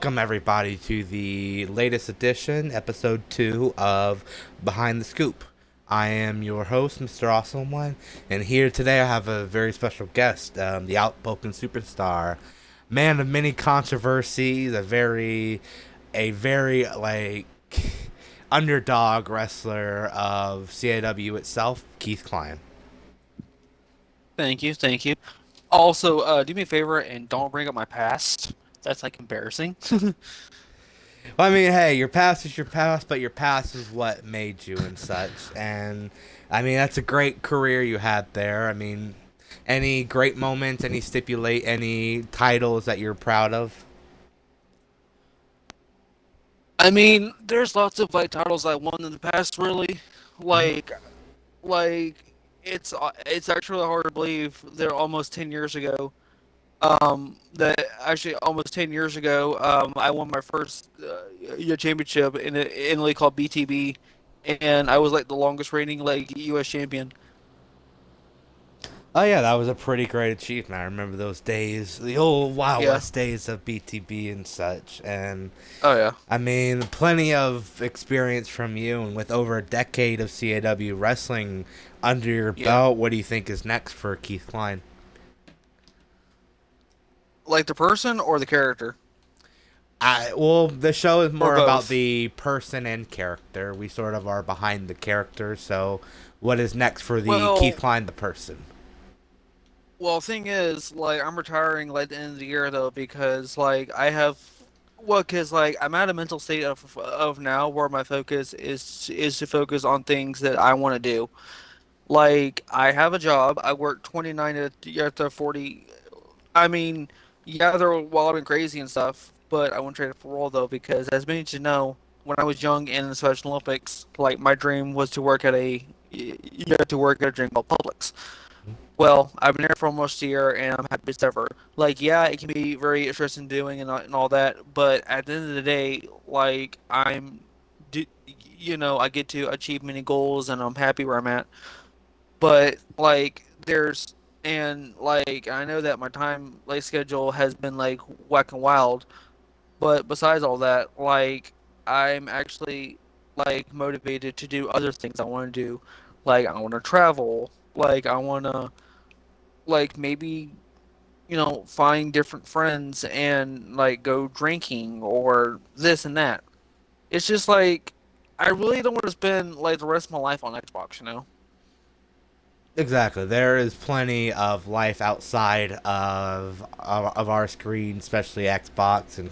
Welcome everybody to the latest edition, Episode 2 of Behind the Scoop. I am your host, Mr. Awesome One, and here today I have a very special guest, the Outspoken superstar, man of many controversies, a very underdog wrestler of CAW itself, Keith Cline. Thank you, thank you. Also, do me a favor and don't bring up my past. That's like embarrassing. Well, I mean, hey, your past is your past, but your past is what made you and such. And I mean, that's a great career you had there. I mean, any great moments, any titles that you're proud of? I mean, there's lots of like titles I won in the past, really. Mhm. Like, like it's actually hard to believe they're almost 10 years ago. That actually almost 10 years ago, I won my first championship in a league called BTB, and I was like the longest reigning like U.S. champion. Oh yeah, that was a pretty great achievement. I remember those days, the old Wild Yeah. West days of BTB and such. And Oh yeah. I mean, plenty of experience from you, and with over a decade of CAW wrestling under your Yeah. belt, what do you think is next for Keith Klein? Like the person or the character? Well, the show is Or more about both? the person and character. We sort of are behind the character. So, what is next for the Keith Well, Klein, the person? thing is, like, I'm retiring like the end of the year though because like I have, well, because like I'm at a mental state of now where my focus is to focus on things that I want to do. Like I have a job. I work 29 to 40. I mean, yeah, they're wild and crazy and stuff, but I won't trade it for world though because as many of you know, when I was young and in the Special Olympics, like my dream was to work at a dream called Publix. Well, I've been there for almost a year, and I'm happy as ever. Like, yeah, it can be very interesting doing and all that, but at the end of the day, like, I get to achieve many goals, and I'm happy where I'm at. But like, I know that my time like schedule has been like whack and wild. But besides all that, like, I'm actually like motivated to do other things I want to do. Like, I want to travel. Like, I want to like maybe find different friends and like go drinking or this and that. It's just like I really don't want to spend like the rest of my life on Xbox. Exactly. There is plenty of life outside of our screen, especially Xbox and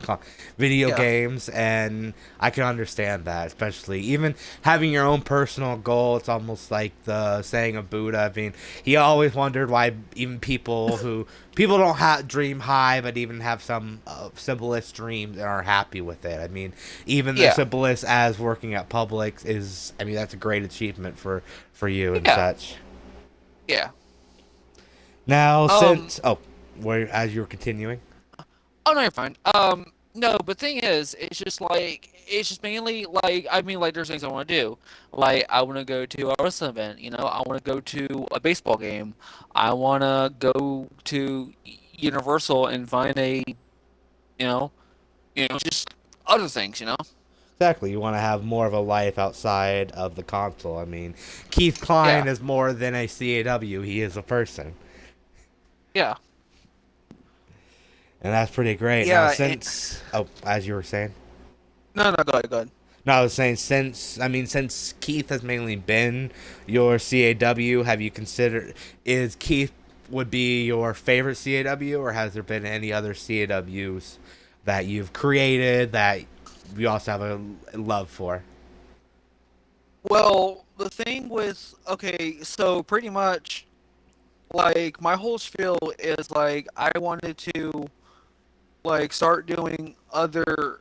video Yeah. games, and I can understand that. Especially even having your own personal goal. It's almost like the saying of Buddha. I mean, he always wondered why even people don't dream high, but even have some simplest dreams and are happy with it. I mean, even the Yeah. simplest as working at Publix is. I mean, that's a great achievement for you and Yeah. such. Yeah. Now, Um. since where as you were continuing, Oh no, you're fine. No, but thing is, it's just mainly like I mean, like there's things I want to do. Like I want to go to a wrestling event. I want to go to a baseball game. I want to go to Universal and find know, just other things. exactly, you want to have more of a life outside of the console. I mean, Keith Yeah. Klein is more than a CAW; he is a person, Yeah. and that's pretty great. Now, Yeah. since as you were saying, No, no, go ahead, go ahead. no, I was saying since Keith has mainly been your CAW, have you considered is Keith would be your favorite CAW, or has there been any other CAWs that you've created that you also have a love for? Well, the thing with okay, so pretty much like my whole spiel is like I wanted to like start doing other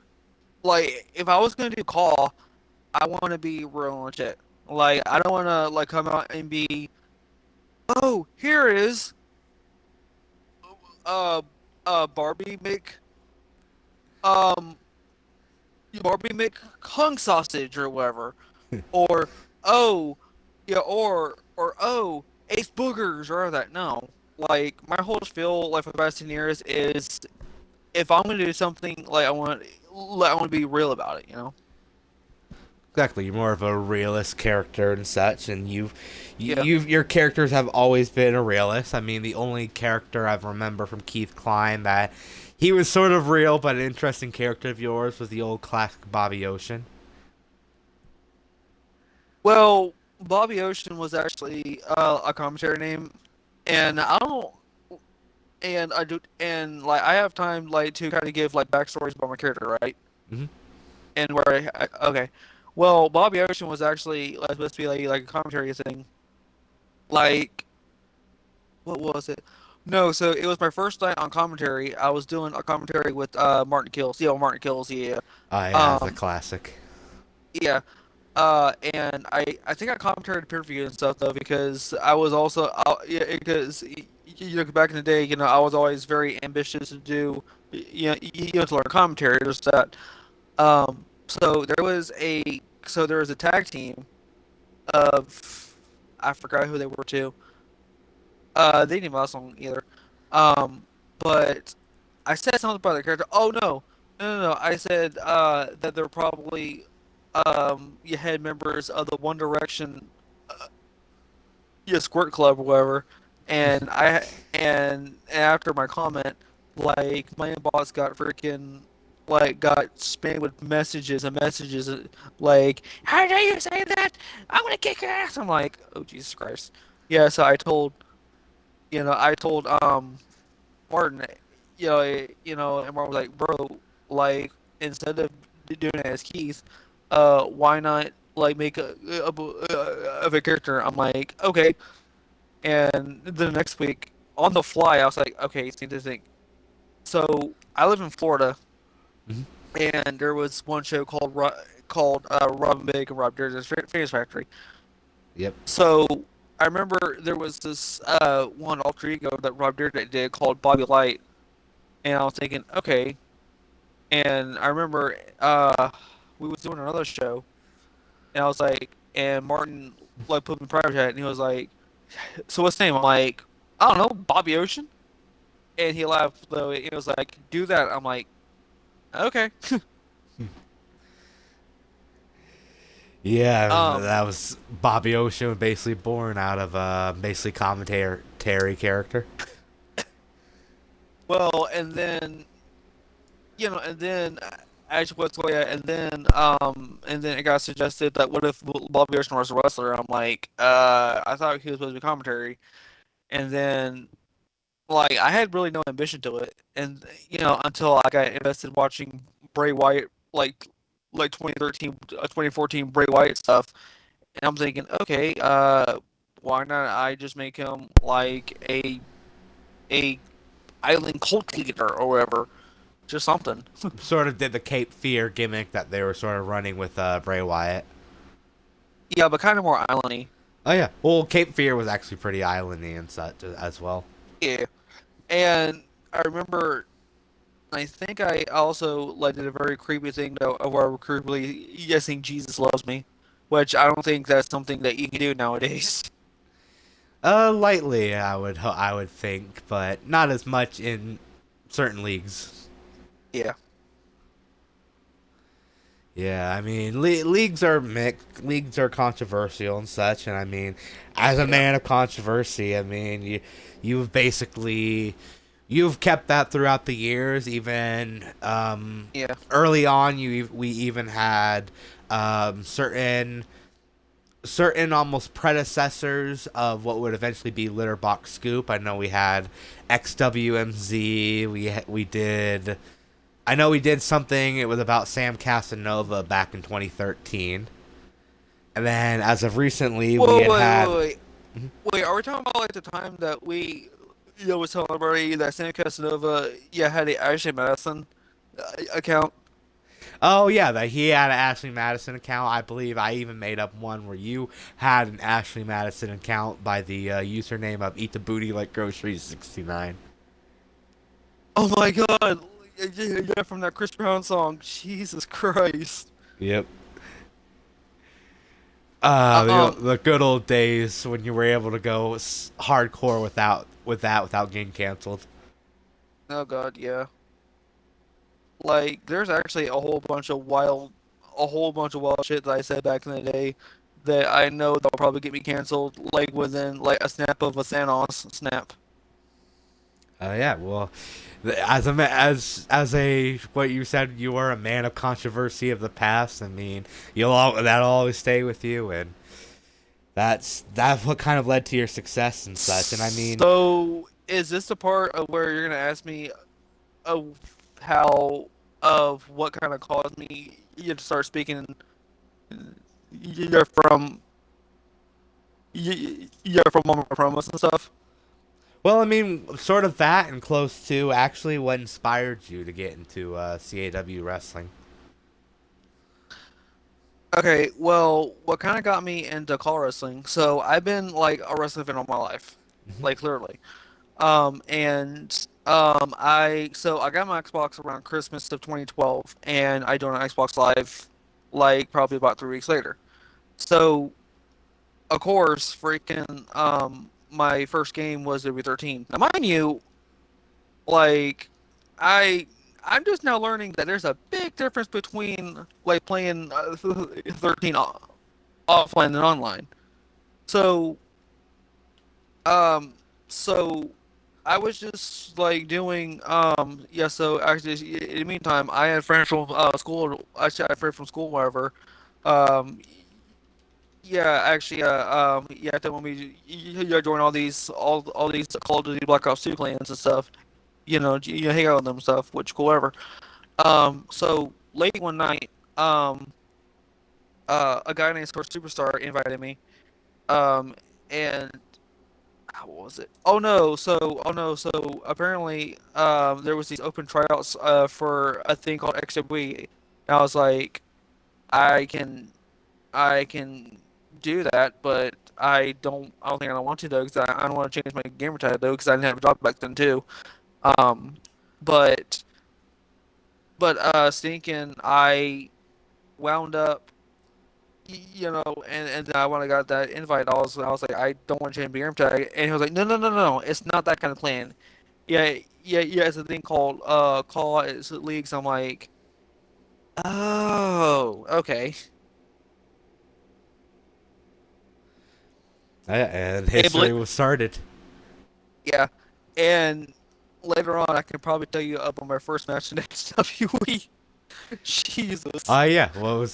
like if I was gonna do call, I want to be real legit. Like I don't want to like come out and be, oh, here is uh Barbie make um Barbie make hung sausage or whatever, or oh yeah, or oh Ace boogers or that. No, like my whole spiel like for the past 10 years if I'm gonna do something, I want to be real about it, you know? Exactly, you're more of a realist character and such, and Yeah. your characters have always been a realist. I mean, the only character I remember from Keith Cline that he was sort of real but an interesting character of yours was the old classic Bobby Ocean. Well, Bobby Ocean was actually a commentary name, and I don't, and I do, and like I have time like to kind of give like backstories about my character, right? Hmm. And where okay, well, Bobby Ocean was actually like, supposed to be like a commentary thing. Like, what was it? No, so it was my first night on commentary. I was doing a commentary with Martin Kills. Yeah, Martin Kills. Yeah. Oh yeah, it's a Um. classic. Yeah. And I think I commentated pay per view and stuff though because I was also yeah because you know back in the day I was always very ambitious to do to learn commentary just that so there was a tag team of I forgot who they were too. They didn't last long either. Um, but I said something about the character. Oh no, no. I said that they're probably you had members of the One Direction Squirt Club or whatever. And after my comment, like my inbox got freaking got spammed with messages and messages like, how dare you say that? I'm gonna kick your ass. I'm like, oh Jesus Christ. Yeah, so I told Martin, and Martin was like, bro, like instead of doing it as Keith, why not like make of a character? I'm like, okay. And the next week, on the fly, I was like, okay, see this thing. So I live in Florida, Hmm. and there was one show called Robin Big and Rob Dyrdek's Famous Factory. Yep. So I remember there was this one alter ego that Rob Dyrdek did called Bobby Light, and I was thinking, okay. And I remember we was doing another show, and I was like, and Martin like put me in private chat, and he was like, "So what's his name?" I'm like, "I don't know, Bobby Ocean." And he laughed though. He was like, "Do that." I'm like, "Okay." Yeah, Um, that was Bobby Ocean, basically born out of basically commentary character. well, and then and then actually what's yeah, and then it got suggested that what if Bobby Ocean was a wrestler? I'm like, I thought he was supposed to be commentary, and then like I had really no ambition to it, and until I got invested watching Bray Wyatt like 2013, 2014 Bray Wyatt stuff, and I'm thinking, okay, why not I just make him like a island cult leader or whatever, just something. Sort of did the Cape Fear gimmick that they were sort of running with Bray Wyatt. Yeah, but kind of more islandy. Oh yeah, well Cape Fear was actually pretty islandy and such as well. Yeah, and I remember. I think I also like did a very creepy thing though, where I creepily guessing Jesus loves me, which I don't think that's something that you can do nowadays. Lightly I would think, but not as much in certain leagues. Yeah, Yeah, I mean, leagues are mixed, leagues are controversial and such, and I mean, as a yeah, man of controversy, I mean, you've basically you've kept that throughout the years. Even yeah. early on, we even had certain almost predecessors of what would eventually be Litterbox Scoop. I know we had XWMZ. We did. I know we did something. It was about Sam Casanova back in 2013, and then as of recently, we Whoa, had had. wait. Are we talking about like the time that we, was telling everybody that Sam Casanova, had the Ashley Madison account? Oh yeah, that he had an Ashley Madison account. I believe I even made up one where you had an Ashley Madison account by the username of Eat the Booty Like Groceries 69. Oh my God! Yeah, from that Chris Brown song. Jesus Christ. Yep. Uh, um. The good old days when you were able to go hardcore without getting canceled. Oh God. Yeah. like there's actually a whole bunch of wild shit that I said back in the day that I know that'll probably get me canceled like within like a snap of a Thanos snap. Yeah, well, as a what you said, you were a man of controversy of the past. I mean, that'll always stay with you, and that's what kind of led to your success and such. And I mean, So is this the part of where you're gonna ask me of how of what kind of caused me you to start speaking? You're from you're from one of my promos and stuff. well, I mean, sort of that and close to actually what inspired you to get into CAW wrestling. Okay, well, what kind of got me into call wrestling? So I've been like a wrestling fan all my life, Hmm. like literally. And I got my Xbox around Christmas of 2012, and I joined Xbox Live like probably about 3 weeks later. So of course, freaking my first game was W13. Now, mind you, like I I'm just now learning that there's a big difference between like playing 13 offline and online. So um so I was just like doing yeah. So actually, in the meantime, I had friends from school. Actually, I had friends from school, whatever. Um, yeah, actually, yeah, they want me to join all these Call of Duty Black Ops 2 clans and stuff. Hang out with them and stuff, which cool, whatever. So late one night, um, a guy named Score Superstar invited me. Um, and what was it? Oh no, so apparently, there was these open tryouts, for a thing called XWE. And I was like, I can, I can do that, but I don't think I want to though, because I don't want to change my gamer tag though, because I didn't have a job back then too. Um, but, stinking, I wound up, and then I when I got that invite, I was like, I don't want to change my gamer tag, and he was like, no, no, no, no, it's not that kind of plan. Yeah, yeah, yeah. It's a thing called call it's leagues. I'm like, oh, okay. And And history was started. yeah, and later on, I can probably tell you about my first match in WWE. Jesus. Yeah. What was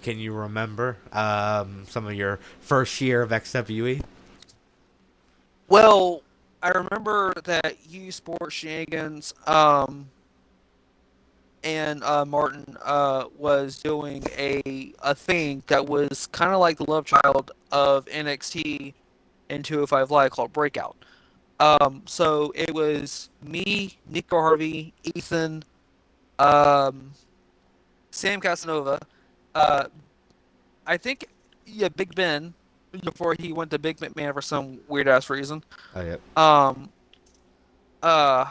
can you remember some of your first year of XWE? Well, I remember that you Sports Shenanigans, and Martin was doing a thing that was kind of like the love child of NXT and 205 Live called Breakout. So it was me, Nico Harvey, Ethan, um, Sam Casanova, uh, I think, yeah, Big Ben before he went to Big McMahon for some weird ass reason. Oh yeah. Um, uh,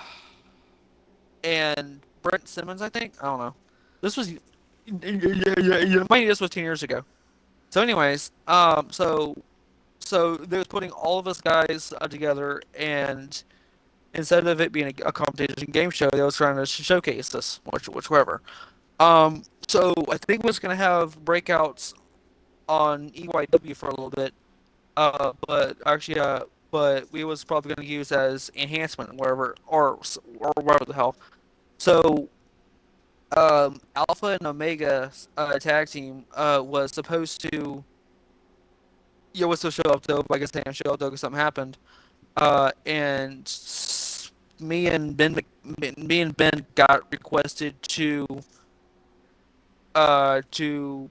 and Brent Simmons, I think. I don't know. This was, mind you, this was 10 years ago. So, anyways, so they was putting all of us guys together, and instead of it being a competition game show, they was trying to showcase us, which whatever. So I think we was gonna have breakouts on EYW for a little bit, but actually, but we was probably gonna use as enhancement wherever or whatever the hell. So Alpha and Omega tag team was supposed to was to show up though, but I guess they didn't show up though because something happened. And me and me and Ben got requested to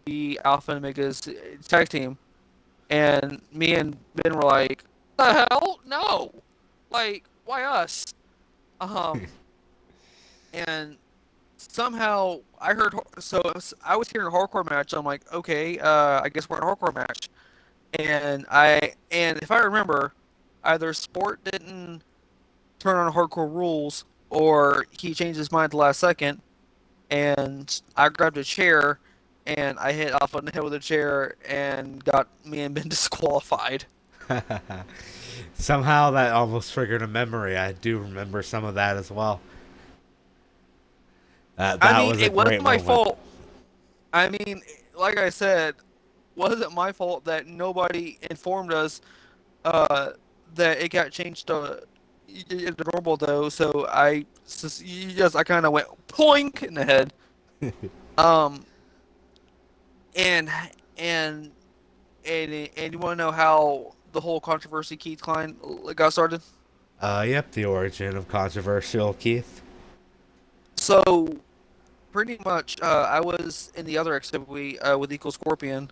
be Alpha and Omega's tag team, and me and Ben were like, "The hell, no! Like, why us?" Um, and somehow I heard I was hearing a hardcore match. I'm like, okay, I guess we're in a hardcore match, and if I remember, either Sport didn't turn on hardcore rules or he changed his mind at the last second, and I grabbed a chair and I hit off on the head with a chair and got me and Ben disqualified. Somehow that almost triggered a memory. I do remember some of that as well. I That mean, was a it great wasn't my moment. fault. I mean, like I said, wasn't my fault that nobody informed us uh, that it got changed to the normal though. So yes, I kind of went poink in the head. Um, and and and you want to know how the whole controversy Keith Cline got started? Yep, the origin of controversial Keith. So pretty much, I was in the other exhibit with Equal Scorpion,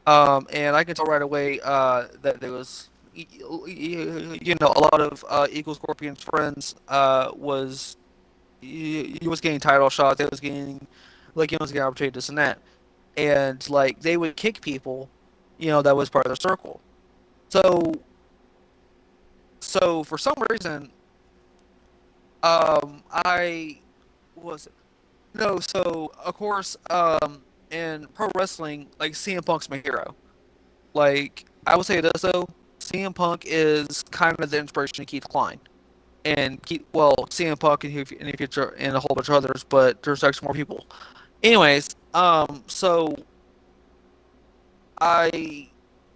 and I can tell right away that there was, a lot of Equal Scorpion's friends he was getting title shots, they was getting like he was getting opportunity this and that, and like they would kick people, that was part of their circle. So for some reason, I was no, so of course, in pro wrestling, like CM Punk's my hero. Like I would say this though, CM Punk is kind of the inspiration of Keith Cline, and CM Punk and and a whole bunch of others, but there's actually more people. Anyways, so I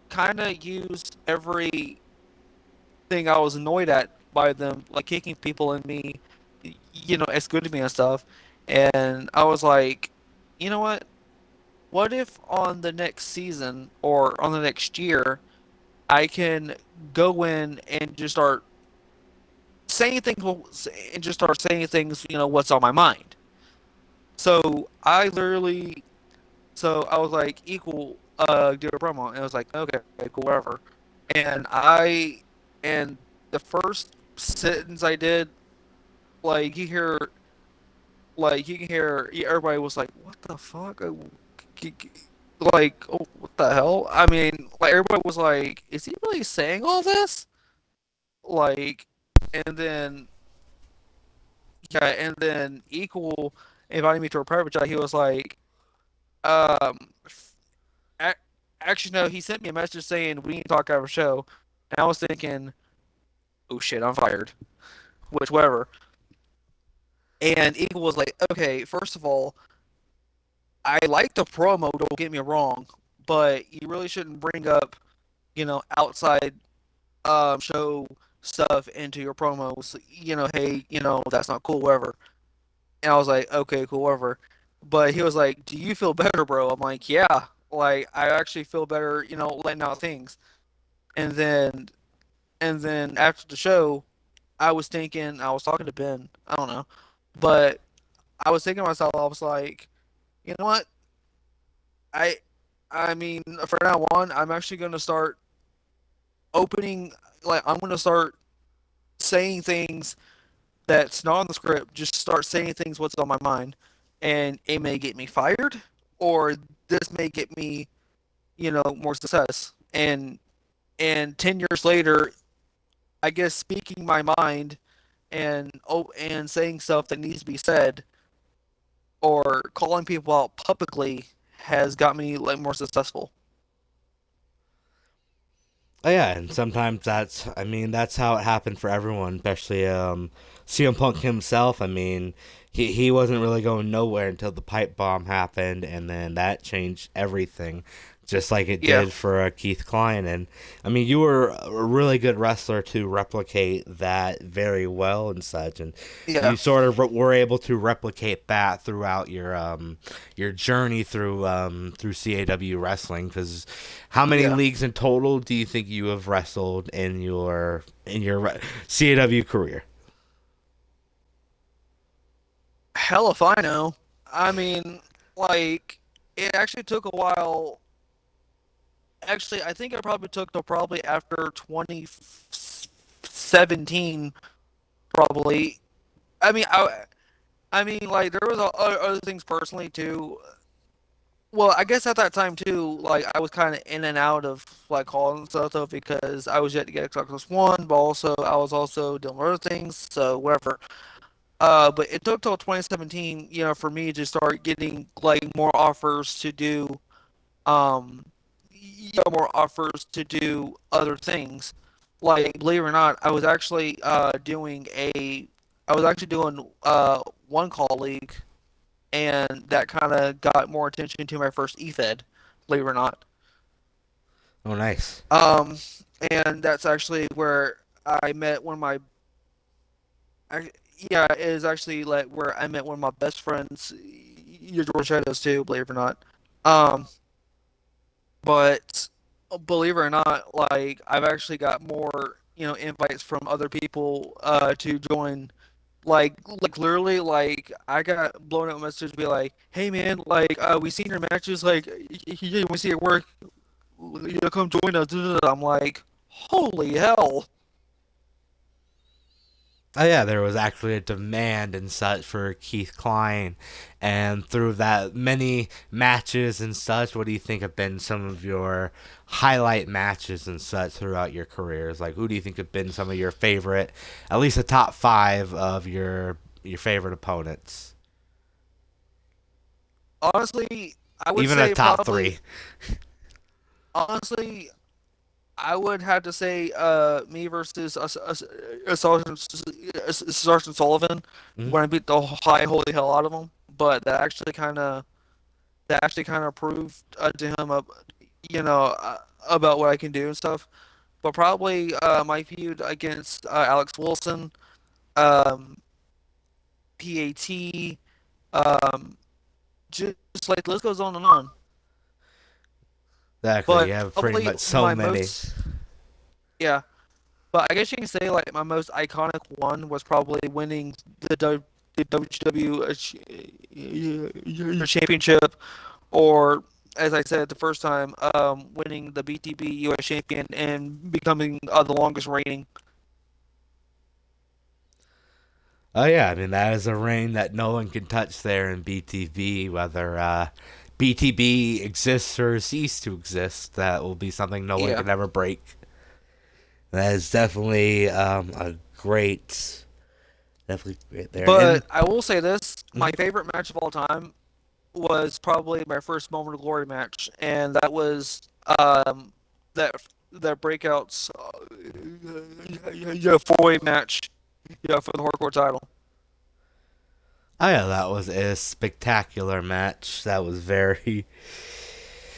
kind of used everything I was annoyed at by them, like kicking people and me, it's good to me and stuff. And I was like, you know what? What if on the next season or on the next year, I can go in and just start saying things and just start saying things, what's on my mind. So I was like, equal, do a promo, and I was like, okay, cool, whatever. And and the first sentence I did, like you can hear everybody was like, what the fuck? Like, oh, what the hell? I mean, like everybody was like, is he really saying all this? Like, and then and then Equal invited me to a private chat. He was like, um, ac- actually no, he sent me a message saying we need to talk after a show. And I was thinking, oh shit, I'm fired. Which whatever. And Eagle was like, okay, first of all, I like the promo, don't get me wrong, but you really shouldn't bring up, outside show stuff into your promos. Hey, that's not cool, whatever. And I was like, okay, cool, whatever. But he was like, do you feel better, bro? I'm like, yeah. Like, I actually feel better, letting out things. And then, after the show, I was talking to Ben, I don't know, but I was thinking to myself, I was like, you know what? I, I mean, for now on, I'm actually going to start opening, like, I'm going to start saying things that's not on the script, just start saying things what's on my mind. And it may get me fired, or this may get me, more success. And 10 years later, I guess speaking my mind and saying stuff that needs to be said or calling people out publicly has got me like more successful. Oh yeah, and sometimes I mean, that's how it happened for everyone, especially CM Punk himself. I mean, he wasn't really going nowhere until the pipe bomb happened, and then that changed everything, just like it Yeah. did for Keith Cline. And I mean, you were a really good wrestler to replicate that very well and such, and you Yeah. sort of were able to replicate that throughout your journey through CAW wrestling. Because how many Yeah. leagues in total do you think you have wrestled in your CAW career? Hell if I know. I mean, like, it actually took a while. Actually, I think it probably took till probably after 2017, probably. I mean, like, there was other things personally too. Well, I guess at that time too, like I was kind of in and out of like calling and stuff though because I was yet to get Xbox One, but also I was also doing other things, so whatever. But it took till 2017, for me to start getting like um, more offers to do other things. Like, believe it or not, I was actually doing one call league, and that kind of got more attention to my first EFED, believe it or not. Oh, nice. Um, and that's actually where I met one of my, I, yeah, it is actually like where I met one of my best friends, your George Shadows too, believe it or not. Um, but believe it or not, like I've actually got more, invites from other people to join. Like literally, like I got blown up messages be like, "Hey man, like we seen your matches, like we see it work, come join us." I'm like, holy hell. Oh yeah, there was actually a demand and such for Keith Cline, and through that many matches and such, what do you think have been some of your highlight matches and such throughout your careers? Like, who do you think have been some of your favorite, at least a top five of your favorite opponents, Honestly, I would even a say top probably, three? honestly, I would have to say me versus Sergeant Sullivan Mhm. when I beat the high holy hell out of him. But that actually kind of proved to him about what I can do and stuff. But probably my feud against Alex Wilson, um, PAT, um, just like the list goes on and on. Exactly, you But have pretty probably much so my many. most, yeah. But I guess you can say like my most iconic one was probably winning the WCW championship, or as I said the first time, winning the BTB US champion and becoming the longest reigning. Oh yeah, I mean that is a reign that no one can touch there in BTB, whether BTB exists or cease to exist. That will be something no one Yeah. can ever break. That is definitely a great, definitely great there. And But I will say this, my mhm. favorite match of all time was probably my first Moment of Glory match, and that was that that breakouts four-way match, for the hardcore title. Oh yeah, that was a spectacular match. That was very.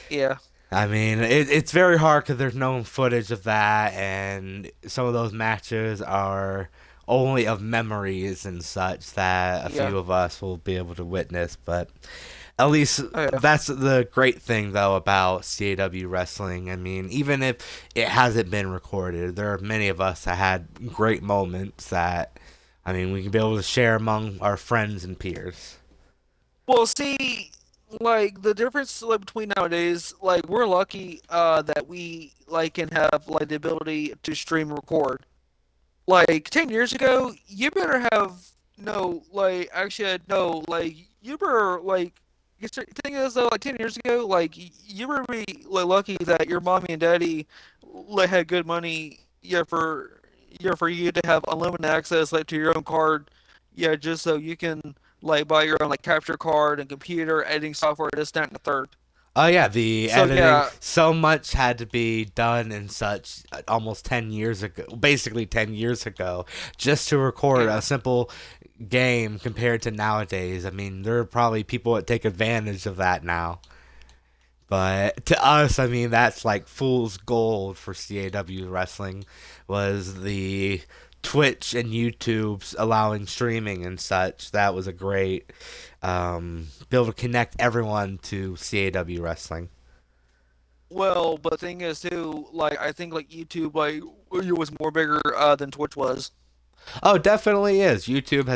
Yeah, I mean, it's very hard because there's no footage of that, and some of those matches are only of memories and such that a yeah, few of us will be able to witness. But at least oh yeah. that's the great thing, though, about CAW wrestling. I mean, even if it hasn't been recorded, there are many of us that had great moments that, I mean, we can be able to share among our friends and peers. Well, see, like the difference like between nowadays, like we're lucky that we like can have like the ability to stream and record. Like 10 years ago, you better have no, like, actually, no, like, you better, like, the thing is, though, like, 10 years ago, like, you better be, like, lucky that your mommy and daddy, like, had good money, for you to have unlimited access, like, to your own card, just so you can, like, buy your own, like, capture card and computer, editing software, this, that, and the third. Oh yeah, the So, editing. yeah, So much had to be done and such almost 10 years ago, basically 10 years ago, just to record a yeah. simple game compared to nowadays. I mean, there are probably people that take advantage of that now. But to us, I mean, that's like fool's gold for CAW wrestling was the Twitch and YouTube's allowing streaming and such. That was a great be able to connect everyone to CAW wrestling. Well, but the thing is, too, like, I think, like, YouTube, like, it was more bigger than Twitch was. Oh, definitely is. YouTube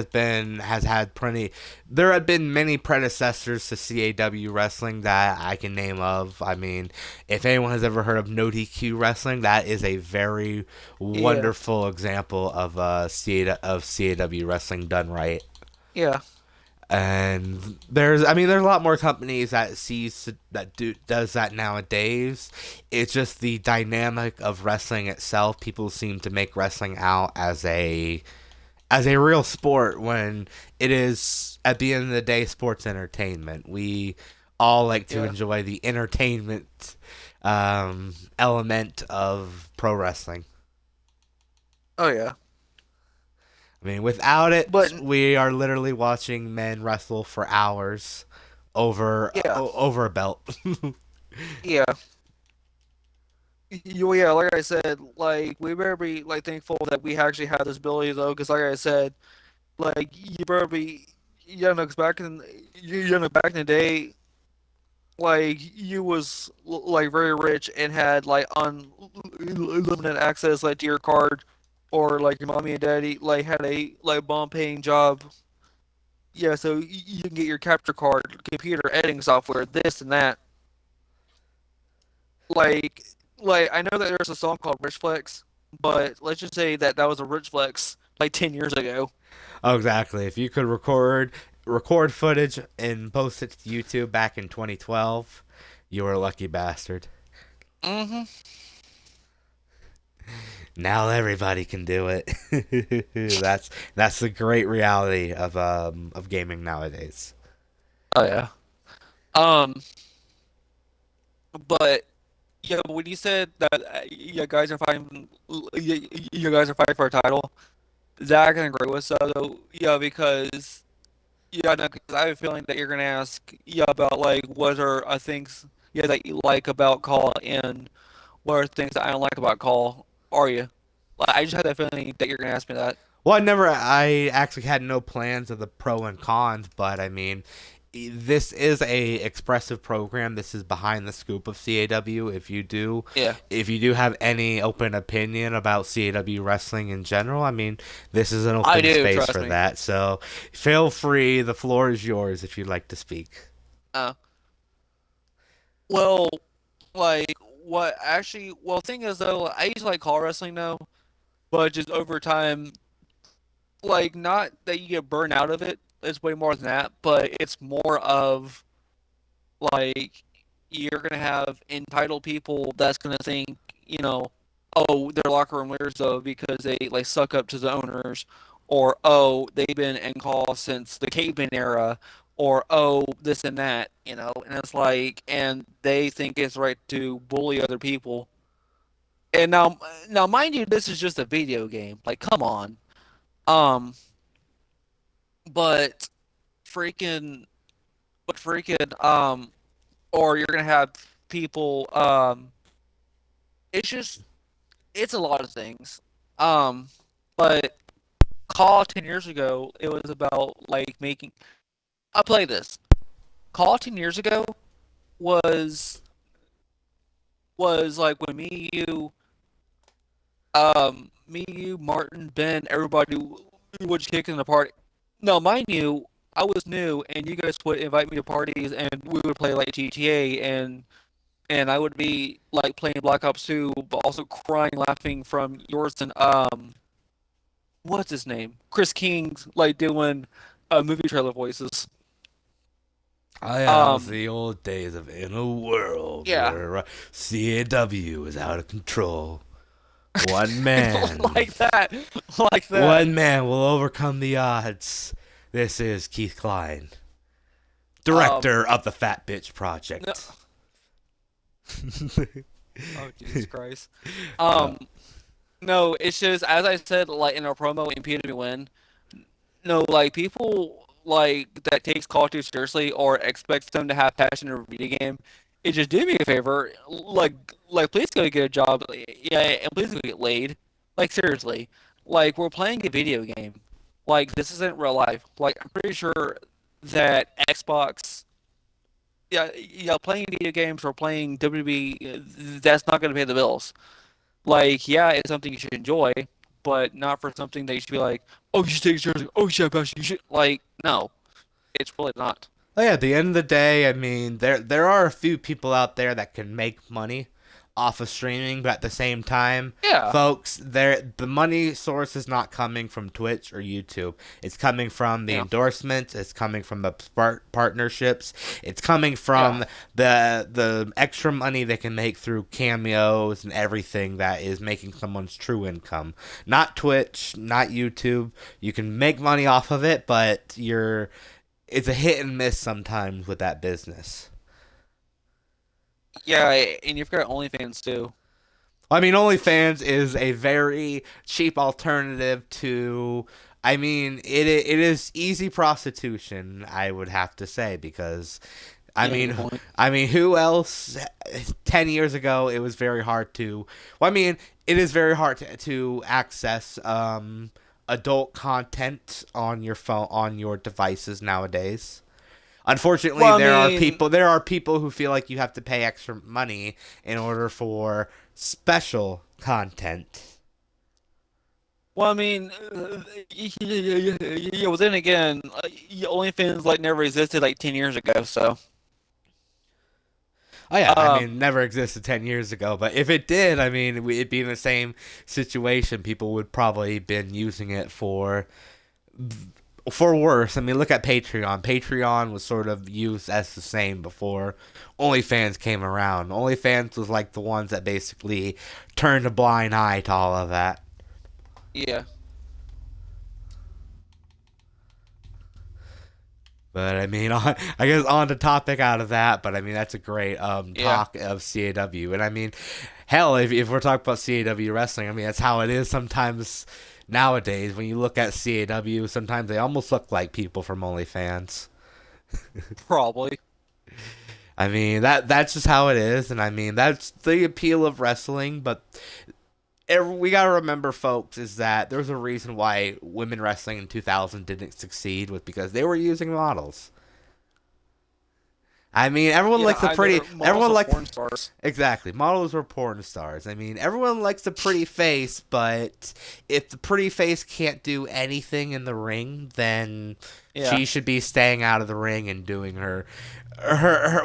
has had plenty. There have been many predecessors to CAW wrestling that I can name of. I mean, if anyone has ever heard of No DQ wrestling, that is a very Yeah, wonderful example of CAW wrestling done right. yeah. And there's a lot more companies that does that nowadays. It's just the dynamic of wrestling itself. People seem to make wrestling out as a real sport when it is at the end of the day sports entertainment. We all like to Yeah. enjoy the entertainment element of pro wrestling. Oh yeah. I I mean, without But it, we are literally watching men wrestle for hours yeah, over a belt. yeah, yeah. Like I said, like we better be like thankful that we actually have this ability though, because like I said, like you better be, you know, 'cause back in the day, like you was like very rich and had like unlimited access like to your card, or like your mommy and daddy like had a like bomb paying job. Yeah, so you can get your capture card, computer editing software, this and that. Like, like I know that there's a song called Rich Flex, but let's just say that that was a Rich Flex like 10 years ago. Oh, exactly. If you could record footage and post it to YouTube back in 2012, you were a lucky bastard. Hmm. Now everybody can do it. That's the great reality of gaming nowadays. Oh yeah. Um, but yeah, when you said that you guys are fighting, you guys are fighting for a title, that I can agree with. So yeah, because yeah, no, 'cause I have a feeling that you're gonna ask yeah about like what are things yeah that you like about Call and what are things that I don't like about Call. Are you? Like, I just had that feeling that you're gonna ask me that. Well, I actually had no plans of the pro and cons, but I mean, this is a expressive program. This is behind the scoop of CAW. Yeah, If you do have any open opinion about CAW wrestling in general, I mean, this is an I open do. space Trust for me. that. So feel free. The floor is yours if you'd like to speak. Uh, well, like what actually? Well, thing is though, I used to like Call wrestling now, but just over time, like not that you get burned out of it. It's way more than that, but it's more of like you're gonna have entitled people that's gonna think, you know, oh, they're locker room leaders though because they like suck up to the owners, or oh, they've been in call since the caveman era, or oh, this and that, you know, and it's like, and they think it's right to bully other people. And now, mind you, this is just a video game. Like, come on. Um, but freaking, or you're gonna have people. It's just it's a lot of things. Um, but Call 10 years ago, it was about like making. I play this. Call 10 years ago was was like when me, you, Martin, Ben, everybody was kicking the party. No, mind you, I was new, and you guys would invite me to parties, and we would play like GTA, and I would be like playing Black Ops 2, but also crying, laughing from yours and what's his name? Chris King's like doing movie trailer voices. Oh yeah, it was Um, the old days of in a world yeah, where CAW is out of control. One man, like that, like that. one man will overcome the odds. This is Keith Cline, Um, director of the Fat Bitch no, Project. oh Jesus Christ. uh, Um, no, it's just as I said, like in our promo in PW Win. No, like people like that takes Call of Duty seriously or expects them to have passion in a video game. It just do me a favor, like please go get a job, yeah, and please go get laid. Like seriously, like we're playing a video game. Like this isn't real life. Like I'm pretty sure that Xbox, yeah, yeah, playing video games or playing WWE, that's not going to pay the bills. Like, yeah, it's something you should enjoy, but not for something that you should be like, oh, you should take it seriously. Oh, shit, Passion, you should. Like, no, it's really not. Oh yeah, at the end of the day, I mean, there are a few people out there that can make money off of streaming, but at the same time, Yeah, folks, the money source is not coming from Twitch or YouTube. It's coming from the yeah, endorsements. It's coming from the partnerships. It's coming yeah, from the extra money they can make through cameos and everything that is making someone's true income. Not Twitch, not YouTube. You can make money off of it, but it's a hit and miss sometimes with that business. yeah, and you've got OnlyFans too. I mean, OnlyFans is a very cheap alternative to I mean, it is easy prostitution, I would have to say, because I Yeah, mean, good point. who else? 10 years ago, it was very hard to. Well, I mean, it is very hard to access adult content on your phone, on your devices nowadays. Unfortunately, Well, I there are mean, people who feel like you have to pay extra money in order for special content. well, I mean, yeah. Well, then again, OnlyFans like never existed like 10 years ago. So, Oh yeah, I mean, um, never existed 10 years ago, but if it did, I mean, it'd be in the same situation. People would probably been using it for worse. I mean, look at Patreon. Patreon was sort of used as the same before OnlyFans came around. OnlyFans was like the ones that basically turned a blind eye to all of that. yeah, But I mean, I guess on the topic out of that. But I mean, that's a great yeah, talk of CAW. And I mean, hell, if we're talking about CAW wrestling, I mean that's how it is sometimes nowadays. When you look at CAW, sometimes they almost look like people from OnlyFans. probably. I mean that's just how it is, and I mean that's the appeal of wrestling. But we gotta remember, folks, is that there's a reason why women wrestling in 2000 didn't succeed, was because they were using models. I mean, everyone Yeah, likes the pretty. either models Everyone or likes porn stars. exactly models or porn stars. I mean, everyone likes a pretty face, but if the pretty face can't do anything in the ring, then Yeah, she should be staying out of the ring and doing her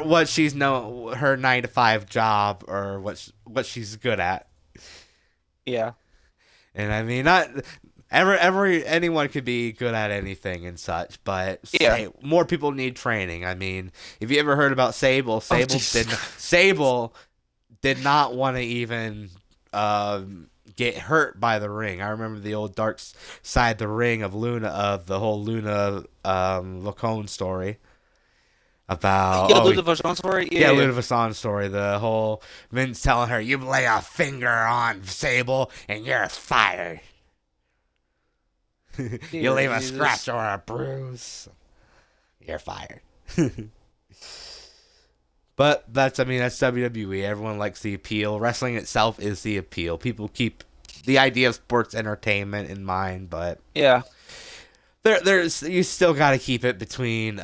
what she's know her 9 to 5 job, or what she's good at. yeah, And I mean, not every anyone could be good at anything and such, but yeah. more people need training. I mean, if you ever heard about Sable, Oh, jeez. Sable did not want to even get hurt by the ring. I remember the old dark side the ring of Luna, of the whole Luna Lacone story about Yeah, Luther Vachon story. yeah, Yeah, yeah, Luna Vasan story. The whole Vince telling her, "You lay a finger on Sable and you're fired." You dear leave a Jesus. scratch or a bruise, you're fired. But I mean, that's WWE. Everyone likes the appeal. Wrestling itself is the appeal. People keep the idea of sports entertainment in mind, but Yeah, there's you still got to keep it between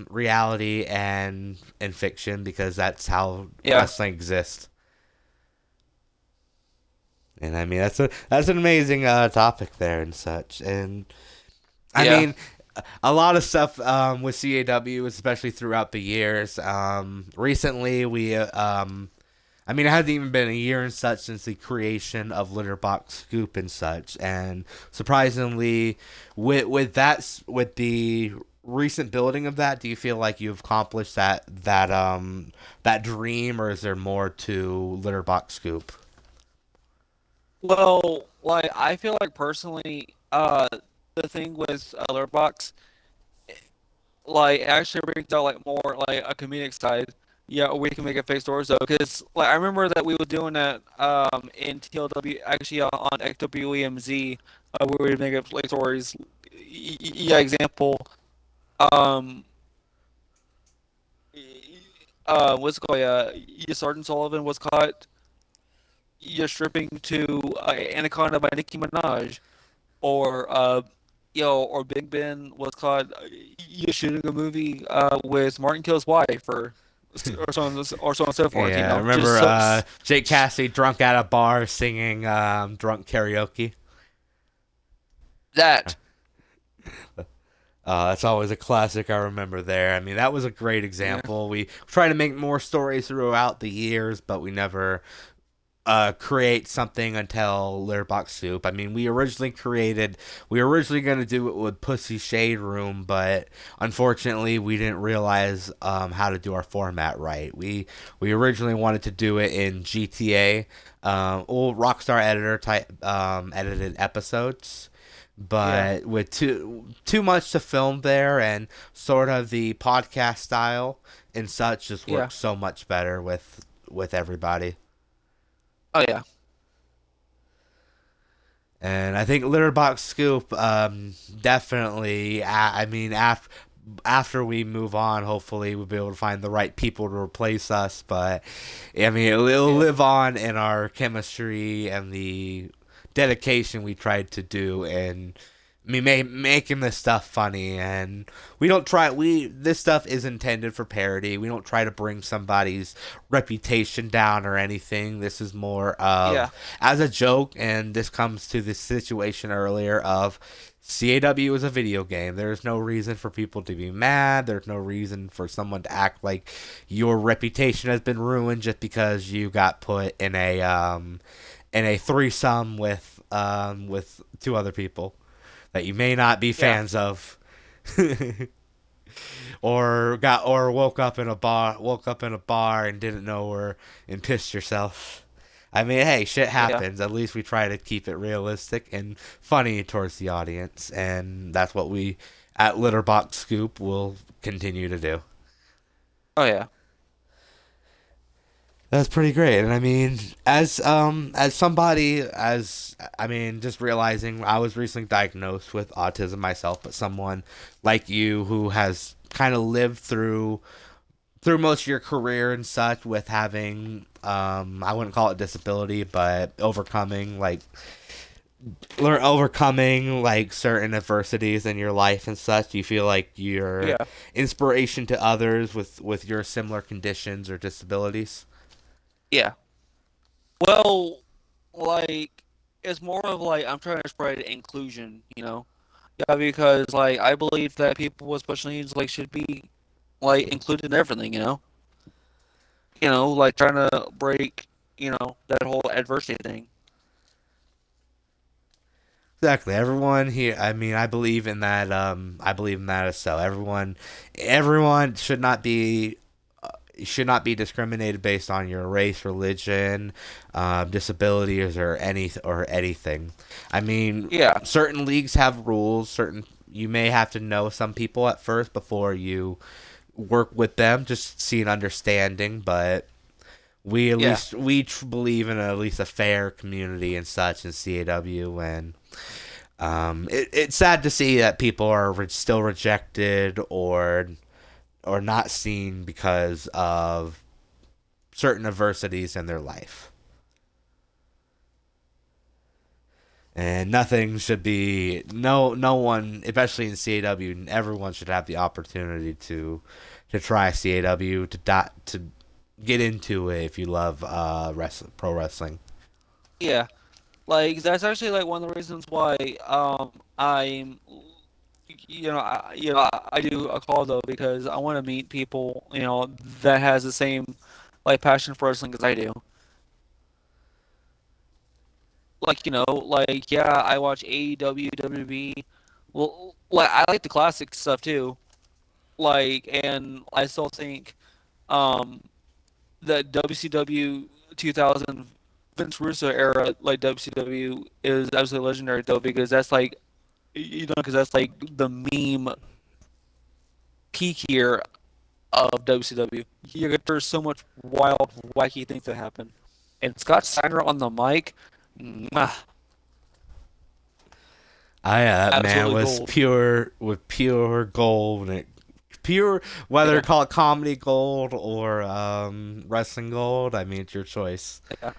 reality and fiction, because that's how yeah, wrestling exists. And I mean, that's an amazing topic there and such. And I yeah, mean, a lot of stuff with CAW, especially throughout the years. Recently, I mean, it hasn't even been a year and such since the creation of Litterbox Scoop and such. And surprisingly, with the recent building of that, do you feel like you've accomplished that dream, or is there more to Litterbox Scoop? Well, like I feel like personally, the thing with Letterboxd, like it actually brings out like more like a comedic side. Yeah, we can make it fake stories though, because like I remember that we were doing that in TLW, actually on XWEMZ, where we would make up like stories. Yeah, example, um, what's it called? Yeah, Sergeant Sullivan was caught stripping to Anaconda by Nicki Minaj, or or Big Ben was caught shooting a movie with Martin Kill's wife, or so on and so forth. Yeah, I Just remember so Jake Cassidy drunk at a bar singing drunk karaoke. that. That's always a classic. I remember there. I mean, that was a great Yeah, example. We try to make more stories throughout the years, but we never create something until Litterbox Soup. I mean, we were originally going to do it with Pussy Shade Room, but unfortunately, we didn't realize how to do our format right. We originally wanted to do it in GTA, old Rockstar editor type edited episodes. yeah, But with too much to film there, and sort of the podcast style and such, just yeah. works so much better with everybody. Oh yeah, And I think Litterbox Scoop definitely. I mean, after we move on, hopefully we'll be able to find the right people to replace us. But I mean, it'll Yeah, live on in our chemistry and the dedication we tried to do, and I mean, making this stuff funny. And we don't try. We this stuff is intended for parody. We don't try to bring somebody's reputation down or anything. This is more yeah, of as a joke, and this comes to the situation earlier of CAW is a video game. There's no reason for people to be mad. There's no reason for someone to act like your reputation has been ruined just because you got put in a threesome with two other people that you may not be yeah. fans of. Or woke up in a bar and didn't know her and pissed yourself. I mean, hey, shit Yeah. happens. At least we try to keep it realistic and funny towards the audience, and that's what we at Litterbox Scoop will continue to do. Oh yeah. That's pretty great. And I mean, as somebody as I mean, just realizing I was recently diagnosed with autism myself, but someone like you who has kind of lived through most of your career and such with having I wouldn't call it disability, but overcoming like certain adversities in your life and such. Do you feel like you're Yeah. inspiration to others with your similar conditions or disabilities? Yeah. Well, like it's more of like I'm trying to spread inclusion, you know? Yeah, because like I believe that people with special needs like should be like included in everything, you know? Like trying to break, that whole adversity thing. Exactly. Everyone here. I mean, I believe in that. I believe in that as so. Everyone should not be discriminated based on your race, religion, disabilities, or anything. I mean, Yeah. certain leagues have rules. Certain you may have to know some people at first before you work with them, just to see an understanding. But we at Yeah. least believe in at least a fair community and such in CAW and it's sad to see that people are still rejected or not seen because of certain adversities in their life. And nothing should be no one, especially in CAW, everyone should have the opportunity to try CAW to get into it if you love pro wrestling. Yeah. Like that's actually like one of the reasons why I'm I do a call though because I want to meet people, that has the same like passion for wrestling as I do. Like, yeah, I watch AEW, WWE. Well, like I like the classic stuff too. Like, and I still think um the WCW 2000 Vince Russo era, like WCW, is absolutely legendary though because that's like because that's like the meme peak year of WCW. There's so much wild, wacky things that happen. And Scott Steiner on the mic, mwah, That man absolutely was gold. pure gold and pure whether you Yeah, call it comedy gold or wrestling gold. I mean, it's your choice. yeah.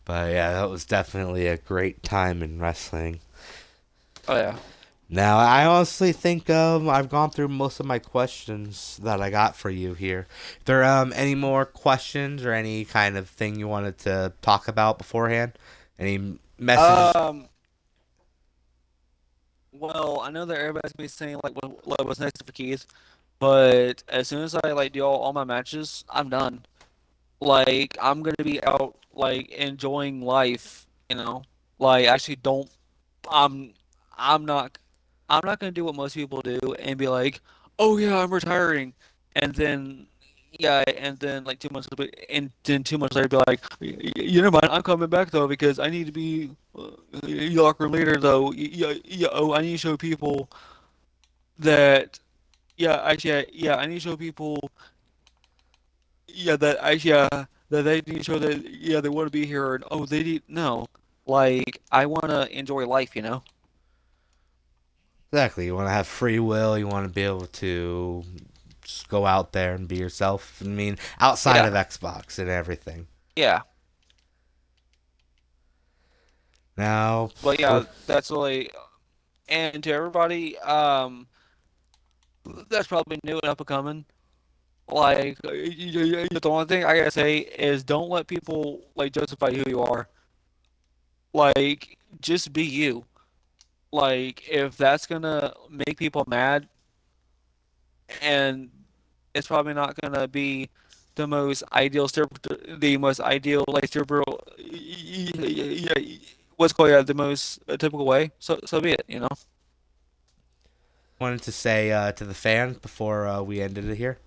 But yeah, that was definitely a great time in wrestling. Oh yeah. Now, I honestly think I've gone through most of my questions that I got for you here. If there any more questions or any kind of thing you wanted to talk about beforehand? Any messages? Um. Well, I know that everybody's gonna be saying like what's next for Keith, but as soon as I like do all my matches, I'm done. Like I'm gonna be out like enjoying life, Like actually don't I'm I'm not I'm not gonna do what most people do and be like, "Oh yeah, I'm retiring," and then and then like 2 months later, and then 2 months later be like, You know, mind, I'm coming back though because I need to be locker room leader though. Yeah, oh, I need to show people that I need to show people that they need to show that they want to be here and oh they need no." Like, I want to enjoy life, you know? Exactly. You want to have free will. You want to be able to just go out there and be yourself. I mean, outside Yeah, of Xbox and everything. yeah. Now, But for yeah, that's really, and to everybody, that's probably new and up and coming. Like, the only thing I gotta say is don't let people like justify who you are. Like, just be you. Like, if that's gonna make people mad, and it's probably not gonna be the most ideal like super, what's called the most typical way. So be it, you know. wanted to say to the fans before we ended it here.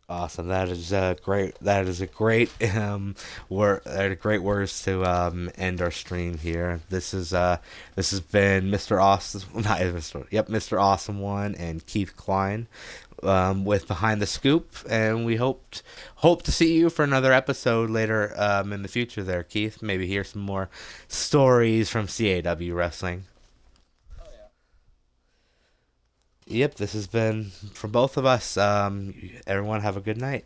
Awesome. That is great. That is a great great words to end our stream here. This has been Mr. Awesome, not Mr. Yep, Mr. Awesome One and Keith Cline with Behind the Scoop, and we hope to see you for another episode later in the future. There, Keith. Maybe hear some more stories from CAW wrestling. Yep, this has been from both of us. Everyone have a good night.